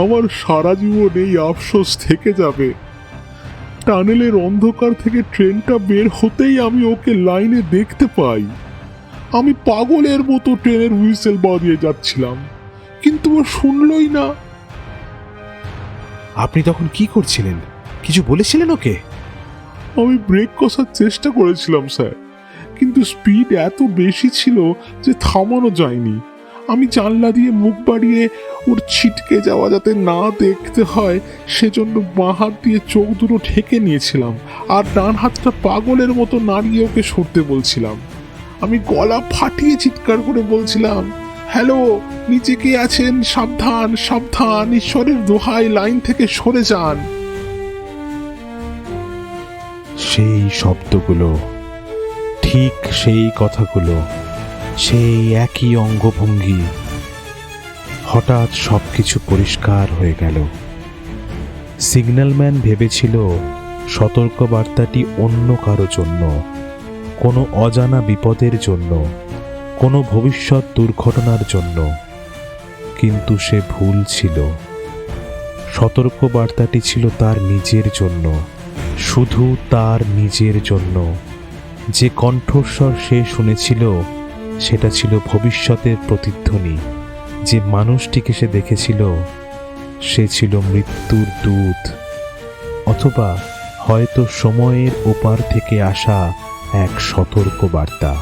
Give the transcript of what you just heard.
আমার সারা জীবন এই আফসোস থেকে যাবে। টানেলের অন্ধকার থেকে ট্রেনটা বের হতেই আমি ওকে লাইনে দেখতে পাই। আমি পাগলের মতো ট্রেনের হুইসেল বাজিয়ে যাচ্ছিলাম, কিন্তু ও শুনলই না। আপনি তখন কি করছিলেন? কিছু বলেছিলেন ওকে? আমি ব্রেক কষার চেষ্টা করেছিলাম স্যার, কিন্তু স্পিড এত বেশি ছিল যে থামানো যায়নি। আমি জানলা দিয়ে মুখ বাড়িয়ে ওর ছিটকে যাওয়া যাতে না দেখতে হয় সেজন্য বাঁ হাত দিয়ে চোখ দুটো ঢেকে নিয়েছিলাম, আর ডান হাতটা পাগলের মতো নাড়িয়ে ওকে সরতে বলছিলাম। আমি গলা ফাটিয়ে চিৎকার করে বলছিলাম, হ্যালো, নিচে কে আছেন? সাবধান সাবধান, ঈশ্বরের দোহাই, লাইন থেকে সরে যান। সেই শব্দগুলো, ঠিক সেই কথাগুলো, সেই একই অঙ্গভঙ্গি। হঠাৎ সবকিছু পরিষ্কার হয়ে গেল। সিগন্যালম্যান ভেবেছিল সতর্কবার্তাটি অন্য কারো জন্য, কোনো অজানা বিপদের জন্য, কোনো ভবিষ্যৎ দুর্ঘটনার জন্য। কিন্তু সে ভুল ছিল। সতর্কবার্তাটি ছিল তার নিজের জন্য, শুধু তার নিজের জন্য। যে কণ্ঠস্বর সে শুনেছিল সেটা ছিল ভবিষ্যতের প্রতিধ্বনি। যে মানুষটিকে সে দেখেছিল সে ছিল মৃত্যুর দূত, অথবা হয়তো সময়ের ওপার থেকে আসা এক সতর্ক বার্তা।